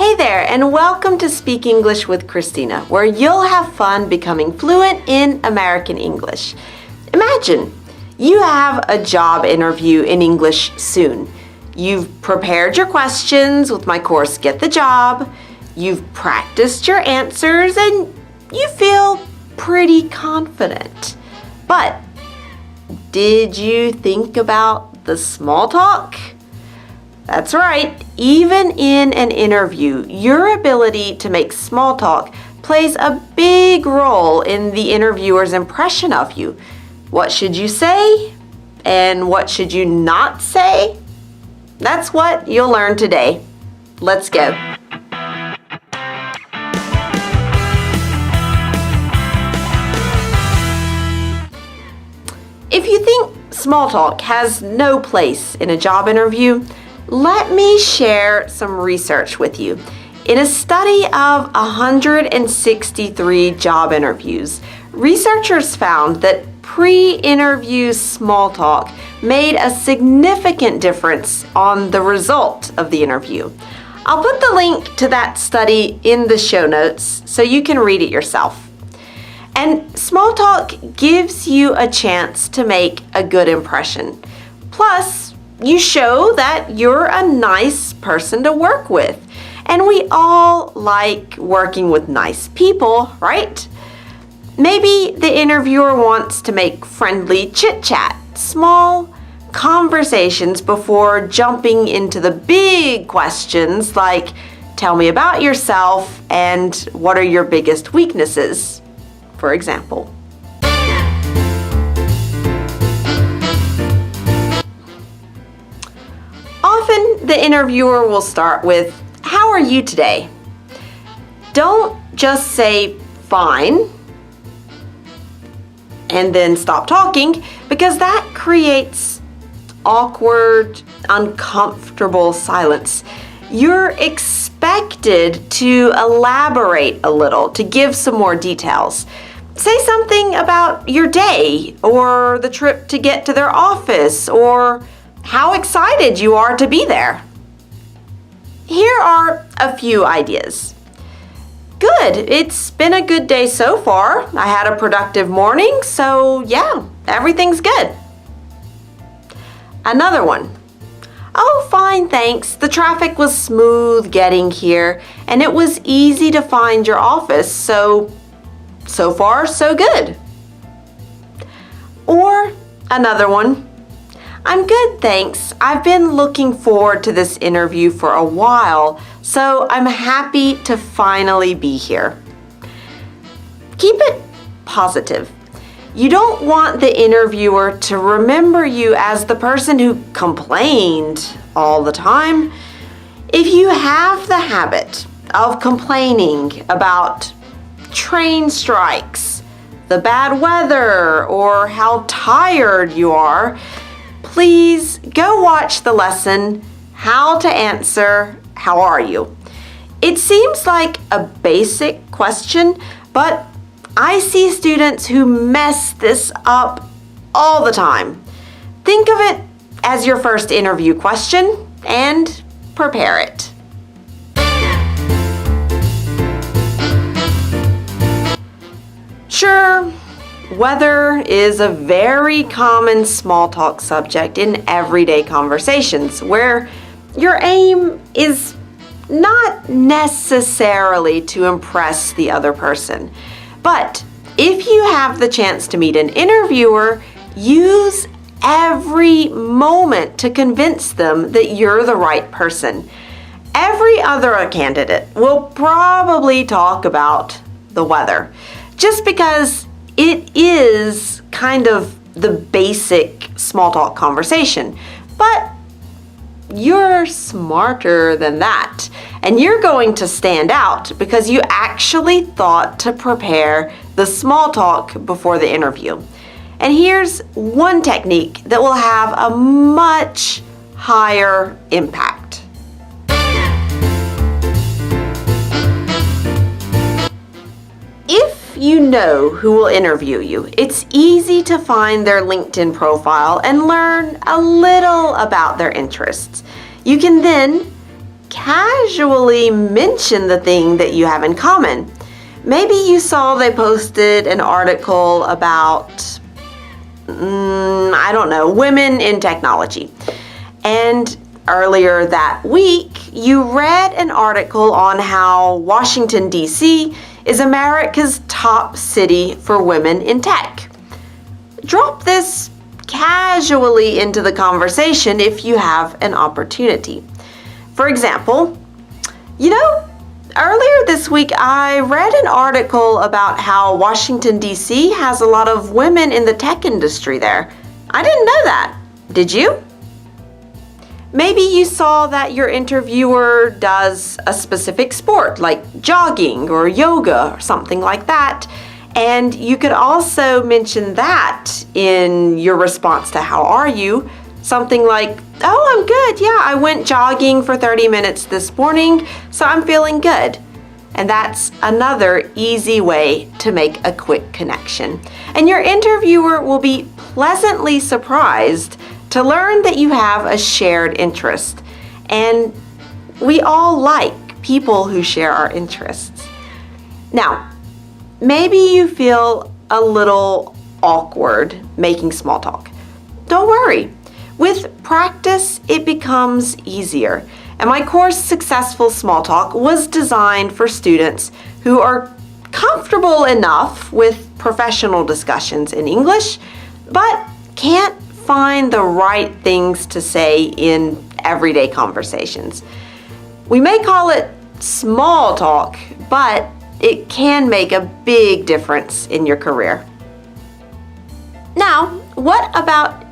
Hey there, and welcome to Speak English with Christina, where you'll have fun becoming fluent in American English. Imagine you have a job interview in English soon. You've prepared your questions with my course Get the Job, you've practiced your answers, and you feel pretty confident. But did you think about the small talk? That's right, even in an interview, your ability to make small talk plays a big role in the interviewer's impression of you. What should you say? And what should you not say? That's what you'll learn today. Let's go. If you think small talk has no place in a job interview, let me share some research with you. In a study of 163 job interviews, researchers found that pre-interview small talk made a significant difference on the result of the interview. I'll put the link to that study in the show notes so you can read it yourself. And small talk gives you a chance to make a good impression. Plus, you show that you're a nice person to work with. And we all like working with nice people, right? Maybe the interviewer wants to make friendly chit-chat, small conversations before jumping into the big questions like, tell me about yourself and what are your biggest weaknesses, for example. Often the interviewer will start with, how are you today? Don't just say fine and then stop talking, because that creates awkward, uncomfortable silence. You're expected to elaborate a little, to give some more details. Say something about your day or the trip to get to their office or how excited you are to be there. Here are a few ideas. Good, it's been a good day so far. I had a productive morning, so yeah, everything's good. Another one. Oh, fine, thanks. The traffic was smooth getting here, and it was easy to find your office, so far, so good. Or another one. I'm good, thanks. I've been looking forward to this interview for a while, so I'm happy to finally be here. Keep it positive. You don't want the interviewer to remember you as the person who complained all the time. If you have the habit of complaining about train strikes, the bad weather, or how tired you are, please go watch the lesson, How to Answer, How Are You? It seems like a basic question, but I see students who mess this up all the time. Think of it as your first interview question and prepare it. Sure, weather is a very common small talk subject in everyday conversations where your aim is not necessarily to impress the other person. But if you have the chance to meet an interviewer, use every moment to convince them that you're the right person. Every other candidate will probably talk about the weather, just because it is kind of the basic small talk conversation. But you're smarter than that, and you're going to stand out because you actually thought to prepare the small talk before the interview. And here's one technique that will have a much higher impact. If you know who will interview you, it's easy to find their LinkedIn profile and learn a little about their interests. You can then casually mention the thing that you have in common. Maybe you saw they posted an article about, I don't know, women in technology. And earlier that week, you read an article on how Washington, D.C. is America's top city for women in tech. Drop this casually into the conversation if you have an opportunity. For example, earlier this week I read an article about how Washington, D.C. has a lot of women in the tech industry there. I didn't know that. Did you? Maybe you saw that your interviewer does a specific sport like jogging or yoga or something like that. And you could also mention that in your response to how are you? Something like, oh, I'm good. Yeah, I went jogging for 30 minutes this morning, so I'm feeling good. And that's another easy way to make a quick connection. And your interviewer will be pleasantly surprised to learn that you have a shared interest. And we all like people who share our interests. Now, maybe you feel a little awkward making small talk. Don't worry. With practice, it becomes easier. And my course, Successful Small Talk, was designed for students who are comfortable enough with professional discussions in English, but can't find the right things to say in everyday conversations. We may call it small talk, but it can make a big difference in your career. Now, what about